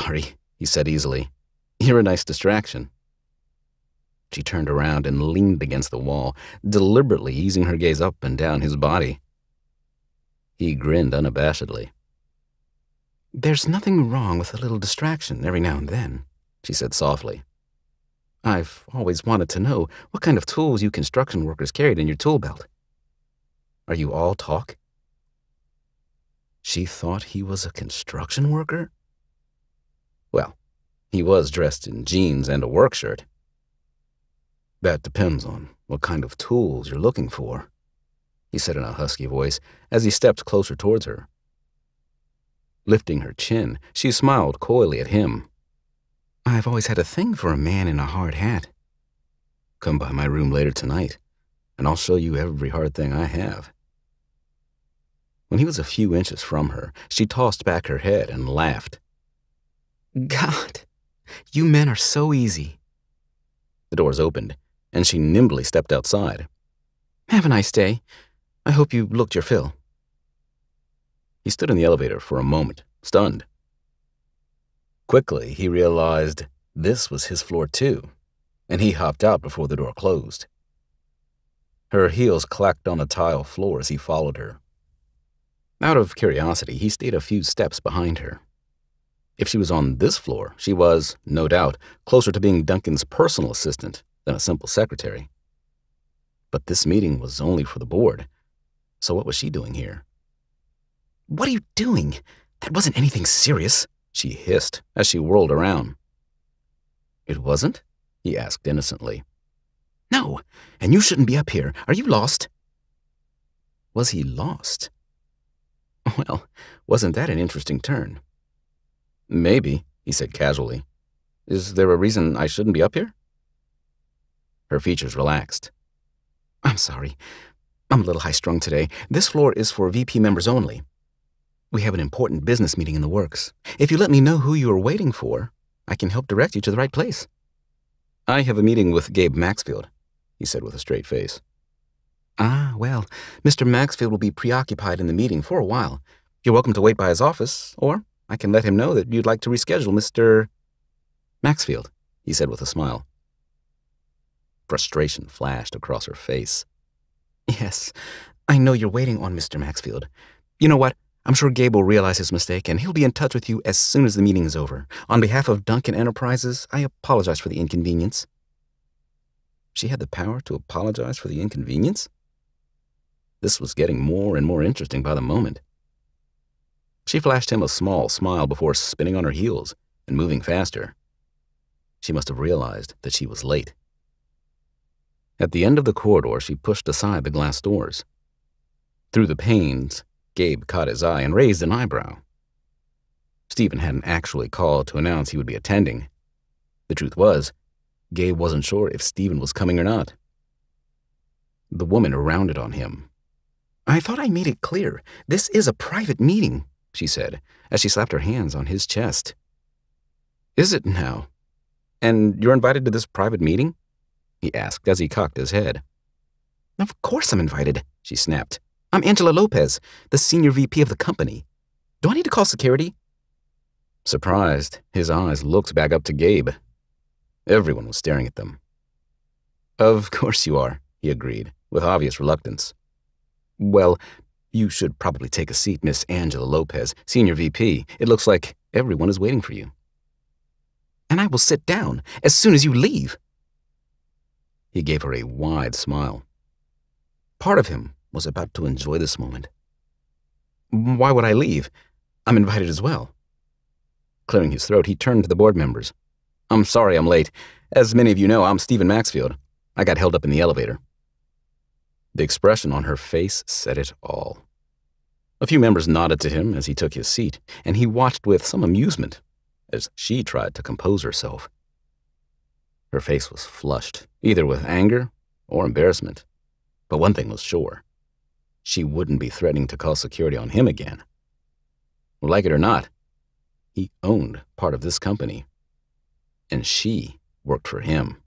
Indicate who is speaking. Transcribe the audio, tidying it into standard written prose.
Speaker 1: sorry," he said easily. "You're a nice distraction." She turned around and leaned against the wall, deliberately easing her gaze up and down his body. He grinned unabashedly. "There's nothing wrong with a little distraction every now and then," she said softly. "I've always wanted to know what kind of tools you construction workers carried in your tool belt. Are you all talk?" She thought he was a construction worker? Well, he was dressed in jeans and a work shirt. "That depends on what kind of tools you're looking for," he said in a husky voice as he stepped closer towards her. Lifting her chin, she smiled coyly at him. "I've always had a thing for a man in a hard hat. Come by my room later tonight, and I'll show you every hard thing I have." When he was a few inches from her, she tossed back her head and laughed. "God, you men are so easy." The doors opened, and she nimbly stepped outside. "Have a nice day. I hope you looked your fill." He stood in the elevator for a moment, stunned. Quickly, he realized this was his floor too, and he hopped out before the door closed. Her heels clacked on the tile floor as he followed her. Out of curiosity, he stayed a few steps behind her. If she was on this floor, she was, no doubt, closer to being Duncan's personal assistant than a simple secretary. But this meeting was only for the board, so what was she doing here? "What are you doing? That wasn't anything serious," she hissed as she whirled around. "It wasn't?" he asked innocently. "No, and you shouldn't be up here. Are you lost?" Was he lost? Well, wasn't that an interesting turn? "Maybe," he said casually. "Is there a reason I shouldn't be up here?" Her features relaxed. "I'm sorry. I'm a little high-strung today. This floor is for VP members only. We have an important business meeting in the works. If you let me know who you are waiting for, I can help direct you to the right place." "I have a meeting with Gabe Maxfield," he said with a straight face. "Ah, well, Mr. Maxfield will be preoccupied in the meeting for a while. You're welcome to wait by his office, or I can let him know that you'd like to reschedule Mr. Maxfield," he said with a smile. Frustration flashed across her face. "Yes, I know you're waiting on Mr. Maxfield. You know what? I'm sure Gabe will realize his mistake, and he'll be in touch with you as soon as the meeting is over. On behalf of Duncan Enterprises, I apologize for the inconvenience." She had the power to apologize for the inconvenience? This was getting more and more interesting by the moment. She flashed him a small smile before spinning on her heels and moving faster. She must have realized that she was late. At the end of the corridor, she pushed aside the glass doors. Through the panes, Gabe caught his eye and raised an eyebrow. Stephen hadn't actually called to announce he would be attending. The truth was, Gabe wasn't sure if Stephen was coming or not. The woman rounded on him. "I thought I made it clear. This is a private meeting," she said, as she slapped her hands on his chest. "Is it now? And you're invited to this private meeting?" he asked as he cocked his head. "Of course I'm invited," she snapped. "I'm Angelia Lopez, the senior VP of the company. Do I need to call security?" Surprised, his eyes looked back up to Gabe. Everyone was staring at them. "Of course you are," he agreed, with obvious reluctance. "Well, you should probably take a seat, Miss Angelia Lopez, senior VP. It looks like everyone is waiting for you." "And I will sit down as soon as you leave." He gave her a wide smile. Part of him was about to enjoy this moment. "Why would I leave? I'm invited as well." Clearing his throat, he turned to the board members. "I'm sorry I'm late. As many of you know, I'm Stephen Maxfield. I got held up in the elevator." The expression on her face said it all. A few members nodded to him as he took his seat, and he watched with some amusement as she tried to compose herself. Her face was flushed, either with anger or embarrassment. But one thing was sure. She wouldn't be threatening to call security on him again. Like it or not, he owned part of this company, and she worked for him.